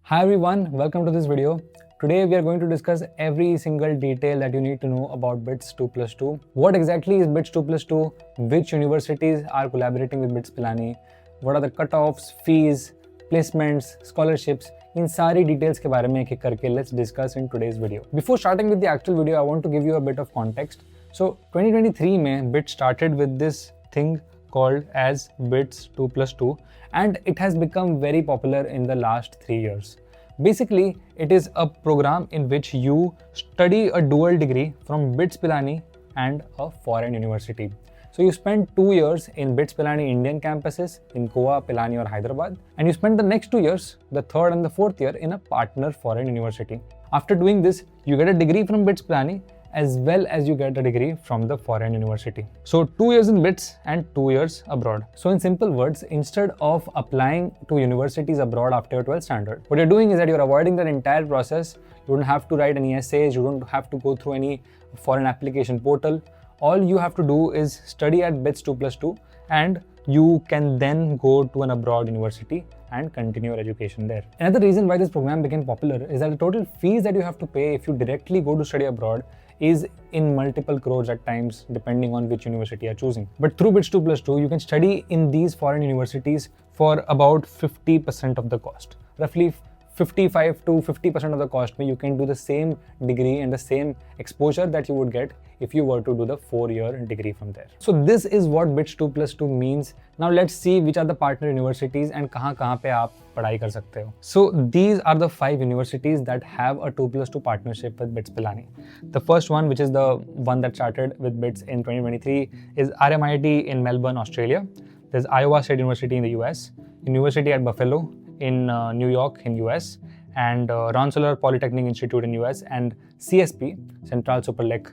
Hi everyone, welcome to this video. Today we are going to discuss every single detail that you need to know about BITS 2+2. What exactly is BITS 2+2? Which universities are collaborating with BITS Pilani? What are the cutoffs, fees, placements, scholarships? इन सारी details के बारे में एक-एक करके let's discuss in today's video. Before starting with the actual video, I want to give you a bit of context. So 2023 में BITS started with this thing called as BITS 2+2 and it has become very popular in the last 3 years. Basically, it is a program in which you study a dual degree from BITS Pilani and a foreign university. So you spend 2 years in BITS Pilani Indian campuses in Goa, Pilani or Hyderabad, and you spend the next 2 years, the third and the fourth year, in a partner foreign university. After doing this, you get a degree from BITS Pilani as well as you get a degree from the foreign university. So 2 years in BITS and 2 years abroad. So in simple words, instead of applying to universities abroad after your 12th standard, what you're doing is that you're avoiding that entire process. You don't have to write any essays, you don't have to go through any foreign application portal. All you have to do is study at BITS 2+2 and you can then go to an abroad university and continue your education there. Another reason why this program became popular is that the total fees that you have to pay if you directly go to study abroad is in multiple crores at times, depending on which university you are choosing. But through BITS 2+2, you can study in these foreign universities for about 50% of the cost. Roughly 55 to 50% of the cost where you can do the same degree and the same exposure that you would get if you were to do the 4-year degree from there. So this is what BITS 2+2 means. Now let's see which are the partner universities and कहाँ पे आप पढ़ाई कर सकते हो. So these are the 5 universities that have a 2+2 partnership with BITS Pilani. The first one, which is the one that started with BITS in 2023, is RMIT in Melbourne, Australia. There's Iowa State University in the US, University at Buffalo in New York in US, and Rensselaer Polytechnic Institute in US, and CSP, Central Superlec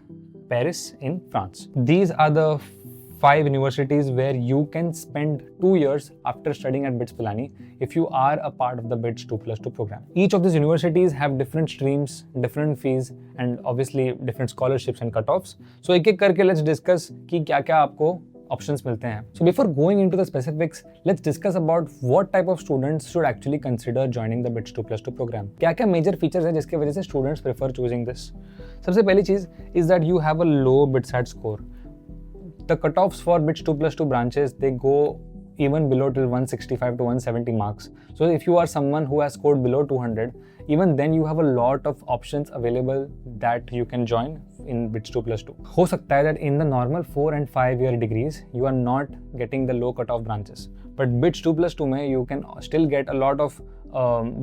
Paris in France. These are the 5 universities where you can spend 2 years after studying at BITS Pilani if you are a part of the BITS 2+2 program. Each of these universities have different streams, different fees, and obviously different scholarships and cutoffs. So एक-एक करके let's discuss कि क्या-क्या आपको options मिलते हैं. So before going into the specifics, let's discuss about what type of students should actually consider joining the BITS 2+2 program. क्या-क्या major features हैं जिसके वजह से students prefer choosing this? सबसे पहली चीज is that you have a low BITSAT score. The cutoffs for BITS 2+2 branches, they go even below till 165 to 170 marks. So if you are someone who has scored below 200, even then you have a lot of options available that you can join in BITS 2+2. हो सकता है that in the normal 4 and 5 year degrees, you are not getting the low cutoff branches. But BITS 2+2 में you can still get a lot of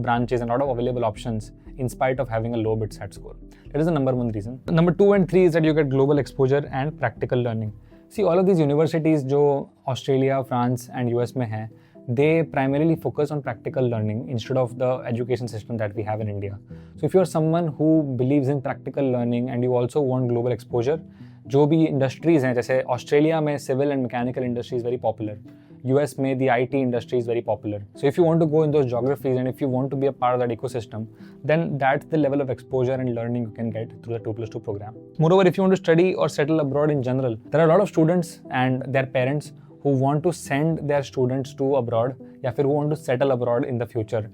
branches and a lot of available options in spite of having a low BITSAT score. That is the number one reason. Number 2 and 3 is that you get global exposure and practical learning. See, all of these universities जो Australia, France and US में हैं, they primarily focus on practical learning instead of the education system that we have in India. So if you are someone who believes in practical learning and you also want global exposure, जो भी industries हैं, जैसे Australia में civil and mechanical industry is very popular. US में the IT industry is very popular. So if you want to go in those geographies and if you want to be a part of that ecosystem, then that's the level of exposure and learning you can get through the 2+2 program. Moreover, if you want to study or settle abroad in general, there are a lot of students and their parents who want to send their students to abroad या फिर who want to settle abroad in the future.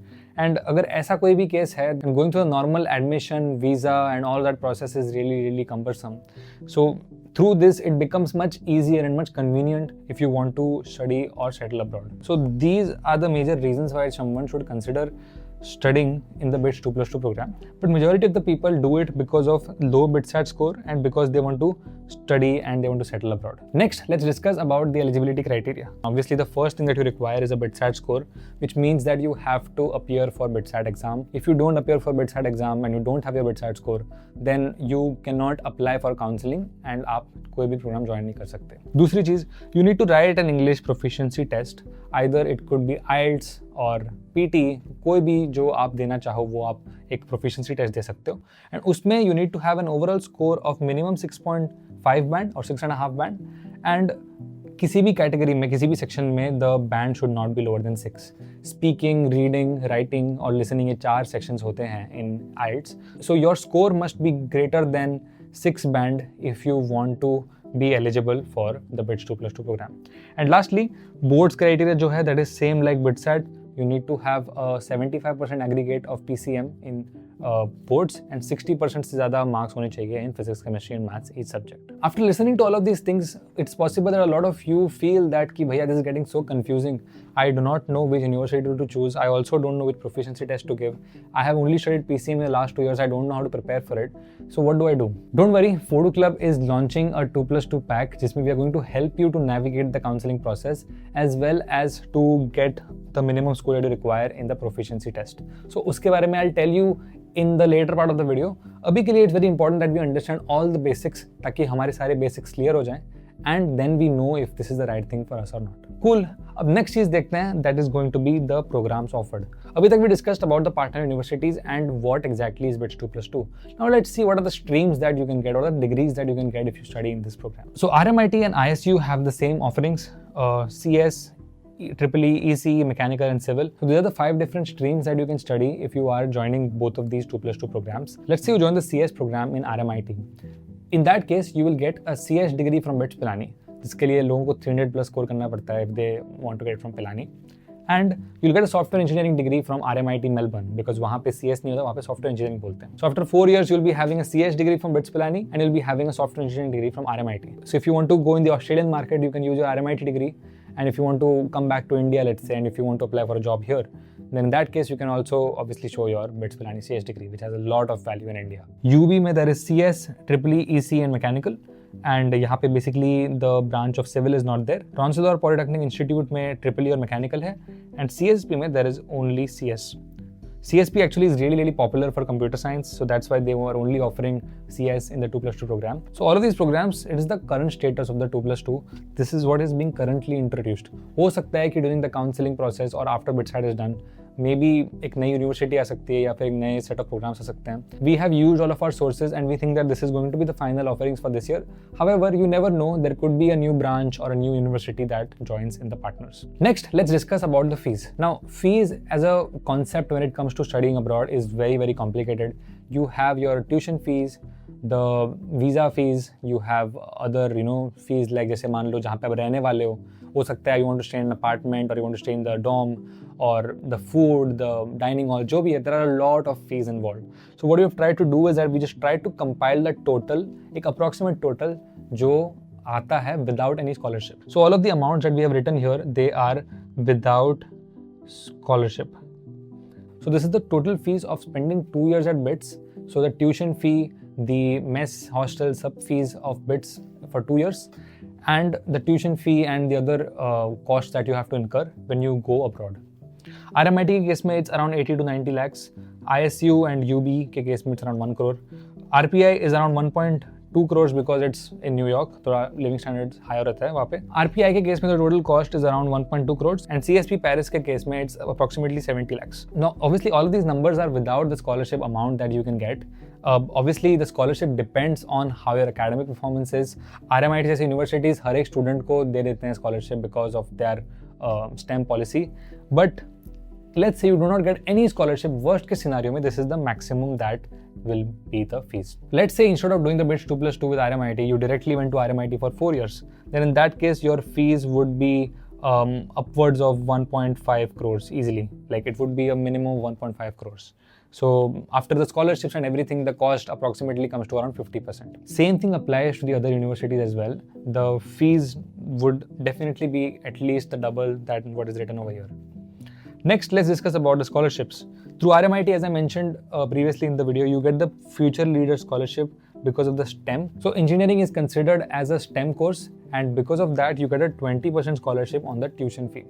And अगर ऐसा कोई भी case है, then going through the normal admission, visa and all that process is really cumbersome. So through this, it becomes much easier and much convenient if you want to study or settle abroad. So these are the major reasons why someone should consider studying in the BITS 2+2 program. But majority of the people do it because of low BITSAT score and because they want to study and they want to settle abroad. Next, let's discuss about the eligibility criteria. Obviously, the first thing that you require is a BITSAT score, which means that you have to appear for BITSAT exam. If you don't appear for BITSAT exam and you don't have your BITSAT score, then you cannot apply for counselling and आप कोई भी program join नहीं कर सकते. दूसरी चीज, you need to write an English proficiency test. Either it could be IELTS और PT, कोई भी जो आप देना चाहो वो आप एक proficiency test दे सकते हो. And उसमें you need to have an overall score of minimum 6.5 band or 6.5 band. And किसी भी category में, किसी भी section में the band should not be lower than 6. Speaking, reading, writing और listening, ये 4 sections होते हैं in IELTS. So your score must be greater than 6 band if you want to be eligible for the BITS 2+2 program. And lastly, boards criteria जो है that is same like BITSAT, you need to have a 75% aggregate of PCM in boards and 60% से ज़्यादा marks होने चाहिए in physics, chemistry and maths each subject. After listening to all of these things, it's possible that a lot of you feel that कि भैया this is getting so confusing. I do not know which university to choose. I also don't know which proficiency test to give. I have only studied PCM in the last 2 years. I don't know how to prepare for it. So what do I do? Don't worry, Phodu Club is launching a 2+2 pack जिसमें we are going to help you to navigate the counseling process as well as to get the minimum score that you require in the proficiency test. So उसके बारे में I'll tell you in the later part of the video. अभी के लिए it's very important that we understand all the basics ताकि हमारे सारे basics clear हो जाएं and then we know if this is the right thing for us or not. Cool. अब next चीज़ देखते हैं, that is going to be the programs offered. अभी तक we discussed about the partner universities and what exactly is BITS 2+2. Now let's see what are the streams that you can get or the degrees that you can get if you study in this program. So RMIT and ISU have the same offerings, CS, EEE, ECE, mechanical and civil. So these are the 5 different streams that you can study if you are joining both of these 2+2 programs. Let's say you join the CS program in RMIT. In that case, you will get a CS degree from BITS Pilani. जिसके लिए लोगों को 300 plus score करना पड़ता है if they want to get from Pilani. And you'll get a software engineering degree from RMIT Melbourne because वहाँ पे CS नहीं होता, वहाँ पे software engineering बोलते हैं. So after 4 years, you'll be having a CS degree from BITS Pilani and you'll be having a software engineering degree from RMIT. So if you want to go in the Australian market, you can use your RMIT degree. And if you want to come back to India, let's say, and if you want to apply for a job here, then in that case, you can also obviously show your BITS Pilani CS degree, which has a lot of value in India. UB में there is CS, EEE, ECE and mechanical. And यहाँ पे basically the branch of civil is not there. Rensselaer Polytechnic Institute में EEE और mechanical है. And CSP में there is only CS. CSP actually is really popular for computer science, so that's why they were only offering CS in the 2+2 program. So all of these programs, it is the current status of the 2+2. This is what is being currently introduced. हो सकता है कि during the counseling process or after BITSAT is done, maybe एक नई university आ सकती है या फिर एक नए set of programs आ सकते हैं. We have used all of our sources and we think that this is going to be the final offerings for this year. However, you never know, there could be a new branch or a new university that joins in the partners. Next, let's discuss about the fees. Now, fees as a concept when it comes to studying abroad is very complicated. You have your tuition fees, the visa fees, you have other fees like जैसे मान लो जहाँ पे आप रहने वाले हो सकता है you want to stay in an apartment or you want to stay in the dorm or the food, the dining hall, जो भी है, there are a lot of fees involved. So what we have tried to do is that we just try to compile the total, एक approximate total जो आता है without any scholarship. So all of the amounts that we have written here, they are without scholarship. So this is the total fees of spending 2 years at BITS. So the tuition fee, the mess, hostel, sub fees of BITS for 2 years, and the tuition fee and the other costs that you have to incur when you go abroad. RMIT के case में it's around 80 to 90 lakhs. ISU and UB के case में it's around 1 crore. RPI is around 1.2 crores because it's in New York. थोड़ा living standards higher रहता है वहाँ पे. RPI के केस में the total cost is around 1.2 crores and CSP Paris के केस में it's approximately 70 lakhs. Now, obviously, all of these numbers are without the scholarship amount that you can get. Obviously, the scholarship depends on how your academic performance is. RMIT जैसे universities हर एक student को दे देते हैं scholarship because of their STEM policy. But let's say you do not get any scholarship, worst case scenario में this is the maximum that will be the fees. Let's say instead of doing the BITS 2+2 with RMIT, you directly went to RMIT for 4 years. Then in that case, your fees would be upwards of 1.5 crores easily. Like it would be a minimum of 1.5 crores. So after the scholarships and everything, the cost approximately comes to around 50%. Same thing applies to the other universities as well. The fees would definitely be at least the double that what is written over here. Next, let's discuss about the scholarships. Through RMIT, as I mentioned previously in the video, you get the Future Leader Scholarship because of the STEM. So engineering is considered as a STEM course, and because of that, you get a 20% scholarship on the tuition fee.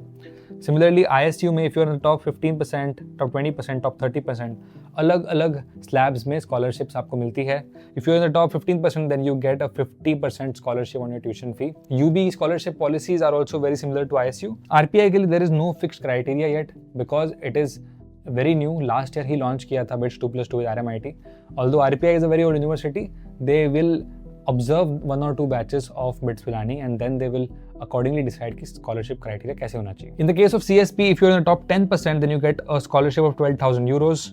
Similarly, ISU में if you're in the top 15%, top 20%, top 30%, अलग-अलग slabs में scholarships आपको मिलती है. If you're in the top 15%, then you get a 50% scholarship on your tuition fee. UB scholarship policies are also very similar to ISU. RPI के लिए there is no fixed criteria yet because it is very new. Last year he launched किया था BITS 2+2 with RMIT. Although RPI is a very old university, they will observe 1 or 2 batches of BITS Pilani and then they will accordingly decide कि scholarship criteria कैसे होना चाहिए. In the case of CSP, if you're in the top 10%, then you get a scholarship of 12,000 euros.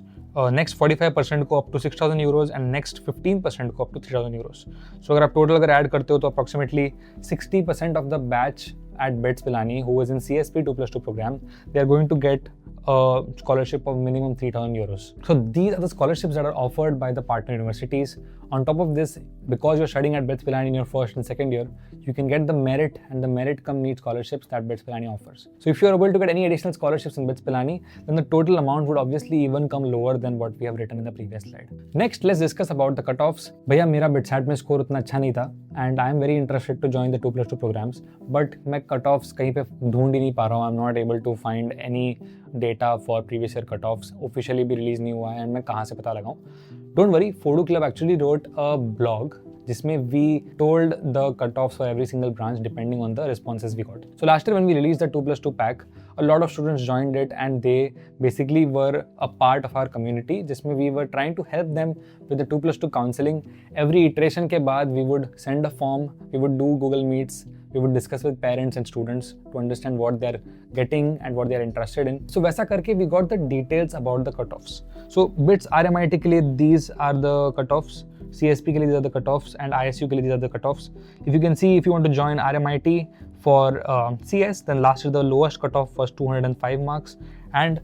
Next 45% को up to 6,000 euros and next 15% को up to 3,000 euros. So अगर आप total अगर add करते हो तो approximately 60% of the batch at BITS Pilani who is in CSP 2+2 program, they are going to get a scholarship of minimum 3,000 euros. So these are the scholarships that are offered by the partner universities. On top of this, because you're studying at BITS Pilani in your first and second year, you can get the merit and the merit cum need scholarships that BITS Pilani offers. So if you're able to get any additional scholarships in BITS Pilani, then the total amount would obviously even come lower than what we have written in the previous slide. Next, let's discuss about the cutoffs. Bhaiya, mera BITSAT mein score utna अच्छा नहीं था and I am very interested to join the 2+2 programs, but मैं cutoffs कहीं पे ढूंढ ही नहीं पा रहा हूँ. I'm not able to find any data for previous year cutoffs. Officially भी release नहीं हुआ है and मैं कहाँ से पता लगाऊँ? Don't worry, Phodu Club actually wrote a blog जिसमें we told the cutoffs for every single branch depending on the responses we got. So last year when we released the 2+2 pack, a lot of students joined it and they basically were a part of our community जिसमें we were trying to help them with the 2+2 counselling. Every iteration के बाद we would send a form, we would do Google Meets, we would discuss with parents and students to understand what they're getting and what they're interested in. So वैसा करके we got the details about the cutoffs. So BITS RMIT के लिए these are the cutoffs, CSP के लिए these are the cutoffs, and ISU के लिए these are the cutoffs. If you can see, if you want to join RMIT for CS, then last year the lowest cutoff was 205 marks and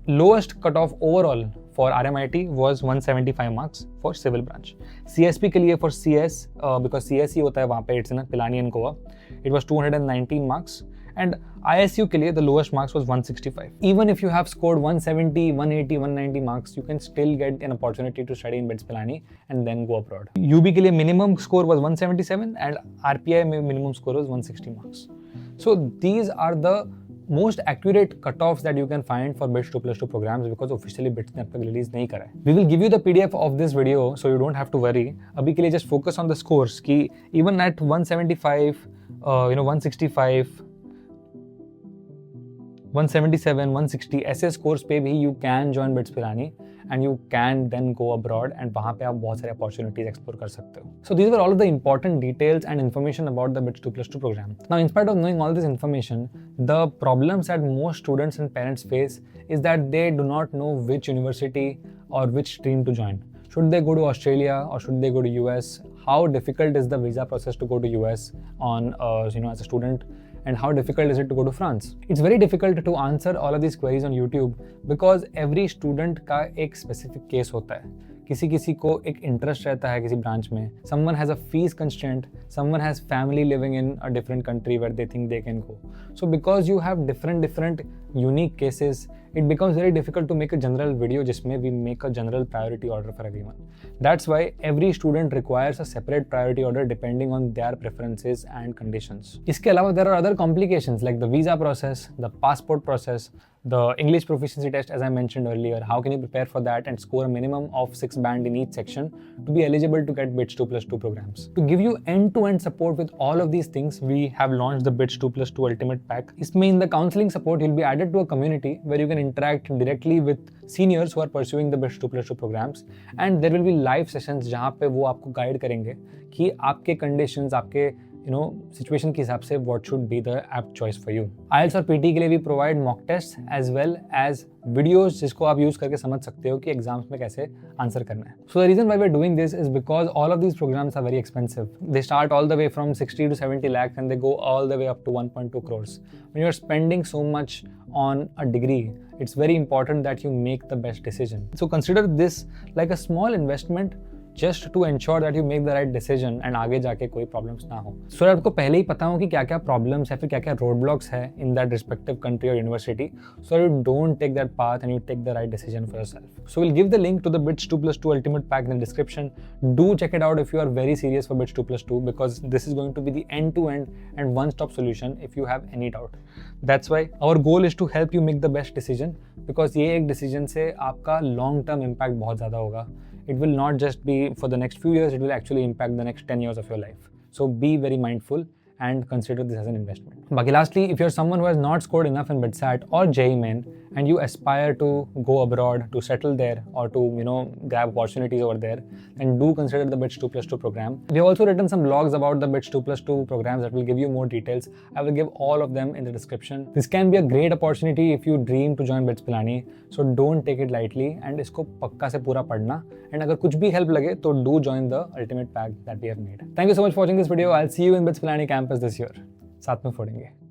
lowest cutoff overall for RMIT was 175 marks for civil branch. CSP के लिए for CS, because CS ही होता है वहाँ पे, it's in Pilani and Goa, it was 219 marks. And ISU के लिए the lowest marks was 165. Even if you have scored 170, 180, 190 marks, you can still get an opportunity to study in BITS Pilani and then go abroad. UB के लिए minimum score was 177 and RPI में minimum score was 160 marks. So these are the most accurate cutoffs that you can find for BITS 2+2 programs because officially BITS ने अब तक release नहीं करा है. We will give you the PDF of this video so you don't have to worry. अभी के लिए just focus on the scores कि even at 175, 165, 177, 160 ऐसे scores पे भी you can join BITS Pilani and you can then go abroad and वहाँ पे आप बहुत सारे opportunities explore कर सकते हो. So these were all of the important details and information about the BITS 2+2 program. Now in spite of knowing all this information, the problems that most students and parents face is that they do not know which university or which stream to join. Should they go to Australia or should they go to US? How difficult is the visa process to go to US on as a student? And how difficult is it to go to France? It's very difficult to answer all of these queries on YouTube because every student का एक specific case होता है. किसी को एक interest रहता है किसी branch में. Someone has a fees constraint. Someone has family living in a different country where they think they can go. So because you have different unique cases, it becomes very difficult to make a general video जिसमें we make a general priority order for everyone. That's why every student requires a separate priority order depending on their preferences and conditions. इसके अलावा there are other complications like the visa process, the passport process, the English proficiency test as I mentioned earlier. How can you prepare for that and score a minimum of 6 band in each section to be eligible to get BITS 2+2 programs? To give you end-to-end support with all of these things, we have launched the BITS 2+2 Ultimate Pack. इसमें in the counseling support, you'll be added to a community where you can interact directly with seniors who are pursuing the BITS 2+2 programs, and there will be live sessions जहाँ पे वो आपको guide करेंगे कि आपके conditions, आपके situation के हिसाब से what should be the apt choice for you. IELTS और PT के लिए भी provide mock tests as well as videos जिसको आप use करके समझ सकते हो कि exams में कैसे answer करना है. So the reason why we're doing this is because all of these programs are very expensive. They start all the way from 60 to 70 lakhs and they go all the way up to 1.2 crores. When you're spending so much on a degree, it's very important that you make the best decision. So consider this like a small investment just to ensure that you make the right decision and आगे जाके कोई problems ना हो. So आपको पहले ही पता हो कि क्या क्या problems है, फिर क्या क्या roadblocks है in that respective country or university, so you don't take that path and you take the right decision for yourself. So we'll give the link to the BITS 2+2 Ultimate Pack in the description. Do check it out if you are very serious for BITS 2+2 because this is going to be the end-to-end and one-stop solution if you have any doubt. That's why our goal is to help you make the best decision because ये एक decision से आपका long-term impact बहुत ज़्यादा होगा. It will not just be for the next few years, it will actually impact the next 10 years of your life. So be very mindful and consider this as an investment. But lastly, if you're someone who has not scored enough in BITSAT or JEE Main and you aspire to go abroad, to settle there or to grab opportunities over there, then do consider the BITS 2+2 program. We have also written some blogs about the BITS 2+2 programs that will give you more details. I will give all of them in the description. This can be a great opportunity if you dream to join BITS Pilani, so don't take it lightly and इसको पक्का से पूरा पढ़ना. And अगर कुछ भी help लगे तो do join the ultimate pack that we have made. Thank you so much for watching this video. I'll see you in BITS Pilani campus this year. साथ में फोड़ेंगे.